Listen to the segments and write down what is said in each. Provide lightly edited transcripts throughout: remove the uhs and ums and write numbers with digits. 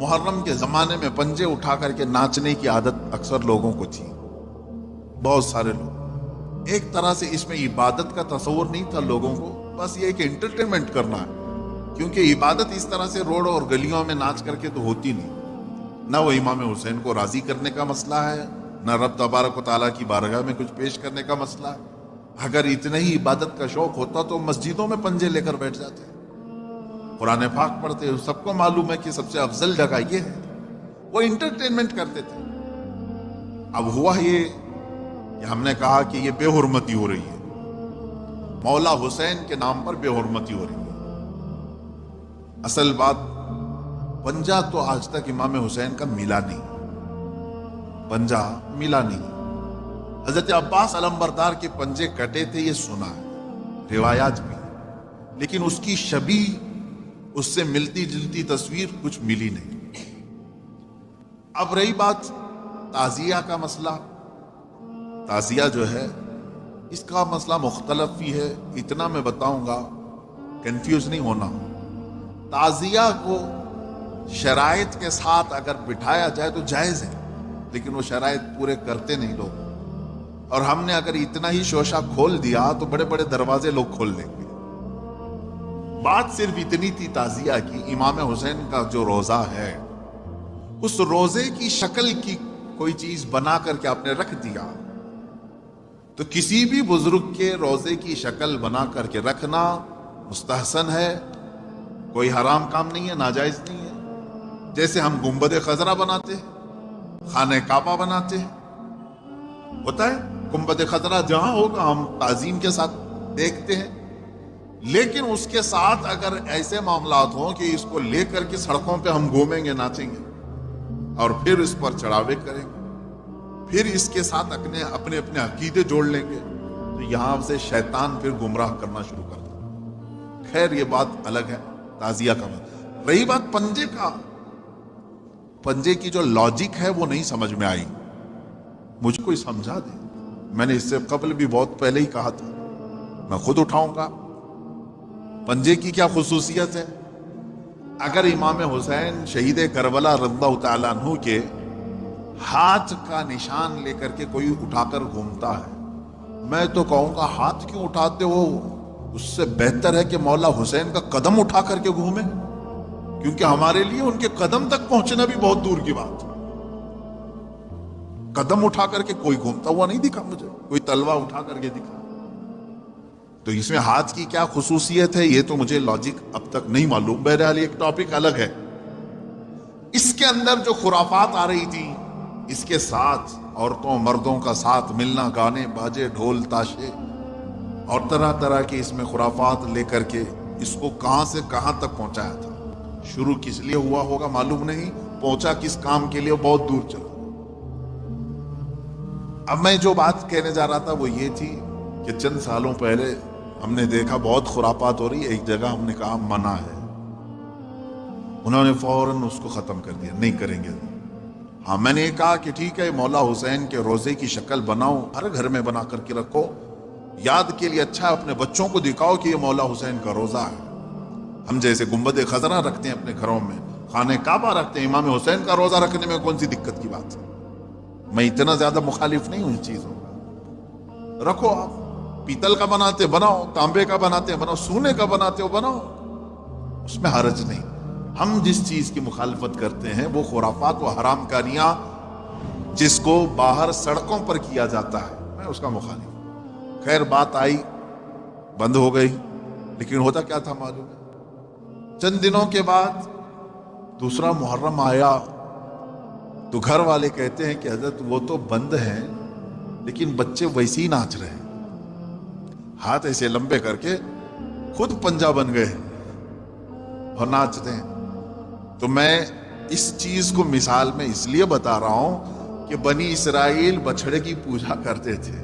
محرم کے زمانے میں پنجے اٹھا کر کے ناچنے کی عادت اکثر لوگوں کو تھی، بہت سارے لوگ۔ ایک طرح سے اس میں عبادت کا تصور نہیں تھا لوگوں کو، بس یہ کہ انٹرٹینمنٹ کرنا ہے، کیونکہ عبادت اس طرح سے روڈ اور گلیوں میں ناچ کر کے تو ہوتی نہیں، نہ وہ امام حسین کو راضی کرنے کا مسئلہ ہے، نہ رب تبارک و تعالیٰ کی بارگاہ میں کچھ پیش کرنے کا مسئلہ ہے۔ اگر اتنے ہی عبادت کا شوق ہوتا تو مسجدوں میں پنجے لے کر بیٹھ جاتے، قرآن پاک پڑھتے، سب کو معلوم ہے کہ سب سے افضل جگہ یہ ہے، وہ انٹرٹینمنٹ کرتے تھے۔ اب ہوا یہ کہ ہم نے کہا کہ یہ بے حرمتی ہو رہی ہے، مولا حسین کے نام پر بے حرمتی ہو رہی ہے۔ اصل بات پنجہ تو آج تک امام حسین کا ملا نہیں، پنجہ ملا نہیں۔ حضرت عباس علمبردار کے پنجے کٹے تھے یہ سنا ہے، روایات بھی، لیکن اس کی شبیہ، اس سے ملتی جلتی تصویر کچھ ملی نہیں۔ اب رہی بات تعزیہ کا مسئلہ، تعزیہ جو ہے اس کا مسئلہ مختلف ہی ہے، اتنا میں بتاؤں گا، کنفیوز نہیں ہونا۔ تعزیہ کو شرائط کے ساتھ اگر بٹھایا جائے تو جائز ہے، لیکن وہ شرائط پورے کرتے نہیں لوگ، اور ہم نے اگر اتنا ہی شوشہ کھول دیا تو بڑے بڑے دروازے لوگ کھول لیں گے۔ بات صرف اتنی تھی تعزیہ کی، امام حسین کا جو روزہ ہے اس روزے کی شکل کی کوئی چیز بنا کر کے آپ نے رکھ دیا، تو کسی بھی بزرگ کے روزے کی شکل بنا کر کے رکھنا مستحسن ہے، کوئی حرام کام نہیں ہے، ناجائز نہیں ہے۔ جیسے ہم گنبد خضرا بناتے ہیں، خانہ کعبہ بناتے ہیں، ہوتا ہے گنبد خضرا جہاں ہوگا ہم تعظیم کے ساتھ دیکھتے ہیں، لیکن اس کے ساتھ اگر ایسے معاملات ہوں کہ اس کو لے کر کے سڑکوں پہ ہم گھومیں گے، ناچیں گے، اور پھر اس پر چڑھاوے کریں گے، پھر اس کے ساتھ اپنے اپنے عقیدے جوڑ لیں گے، تو یہاں سے شیطان پھر گمراہ کرنا شروع کر دے۔ خیر یہ بات الگ ہے، تعزیہ کا بات۔ رہی بات پنجے کا، پنجے کی جو لاجک ہے وہ نہیں سمجھ میں آئی، مجھ کو سمجھا دے۔ میں نے اس سے قبل بھی بہت پہلے ہی کہا تھا، میں خود اٹھاؤں گا۔ پنجے کی کیا خصوصیت ہے؟ اگر امام حسین شہید کربلا رضی اللہ تعالیٰ عنہ کے ہاتھ کا نشان لے کر کے کوئی اٹھا کر گھومتا ہے، میں تو کہوں گا ہاتھ کیوں اٹھاتے ہو؟ اس سے بہتر ہے کہ مولا حسین کا قدم اٹھا کر کے گھومیں، کیونکہ ہمارے لیے ان کے قدم تک پہنچنا بھی بہت دور کی بات ہے۔ قدم اٹھا کر کے کوئی گھومتا ہوا نہیں دکھا مجھے، کوئی تلوار اٹھا کر کے دکھا۔ تو اس میں ہاتھ کی کیا خصوصیت ہے یہ تو مجھے لاجک اب تک نہیں معلوم، بہرحال ایک ٹاپک الگ ہے۔ اس کے اندر جو خرافات آ رہی تھی، اس کے ساتھ عورتوں مردوں کا ساتھ ملنا، گانے باجے ڈھول تاشے اور طرح طرح کے اس میں خرافات لے کر کے اس کو کہاں سے کہاں تک پہنچایا تھا۔ شروع کس لیے ہوا ہوگا معلوم نہیں، پہنچا کس کام کے لیے بہت دور چلا۔ اب میں جو بات کہنے جا رہا تھا وہ یہ تھی کہ چند سالوں پہلے ہم نے دیکھا بہت خرافات ہو رہی ہے، ایک جگہ ہم نے کہا منع ہے، انہوں نے فوراً اس کو ختم کر دیا، نہیں کریں گے۔ ہاں میں نے یہ کہا کہ ٹھیک ہے، مولا حسین کے روزے کی شکل بناؤ، ہر گھر میں بنا کر کے رکھو، یاد کے لیے اچھا ہے، اپنے بچوں کو دکھاؤ کہ یہ مولا حسین کا روزہ ہے۔ ہم جیسے گنبد خضرا رکھتے ہیں اپنے گھروں میں، خانہ کعبہ رکھتے ہیں، امام حسین کا روزہ رکھنے میں کون سی دقت کی بات ہے؟ میں اتنا زیادہ مخالف نہیں ہوں ان چیزوں کا، رکھو، آپ پیتل کا بناتے بناؤ، تانبے کا بناتے بناؤ، سونے کا بناتے ہو بناؤ، اس میں حرج نہیں۔ ہم جس چیز کی مخالفت کرتے ہیں وہ خرافات و حرام کاریاں جس کو باہر سڑکوں پر کیا جاتا ہے، میں اس کا مخالف ہوں۔ خیر بات آئی، بند ہو گئی، لیکن ہوتا کیا تھا معلوم ہے؟ چند دنوں کے بعد دوسرا محرم آیا تو گھر والے کہتے ہیں کہ حضرت وہ تو بند ہیں لیکن بچے ویسے ہی ناچ رہے ہیں، ہاتھ ایسے لمبے کر کے خود پنجہ بن گئے اور ناچتے ہیں۔ تو میں اس چیز کو مثال میں اس لیے بتا رہا ہوں کہ بنی اسرائیل بچھڑے کی پوجا کرتے تھے،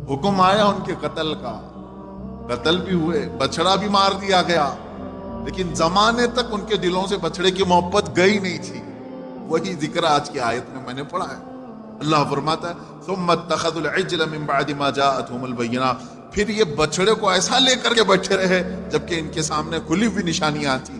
حکم آیا ان کے قتل کا، قتل بھی ہوئے، بچھڑا بھی مار دیا گیا، لیکن زمانے تک ان کے دلوں سے بچھڑے کی محبت گئی نہیں تھی۔ وہی ذکر آج کی آیت میں نے پڑھا ہے، اللہ فرماتا ہے ثم اتخذوا العجل من بعد ما جاءتهم البینات، پھر یہ بچڑے کو ایسا لے کر کے بیٹھے رہے جبکہ ان کے سامنے کھلی ہوئی نشانیاں تھی۔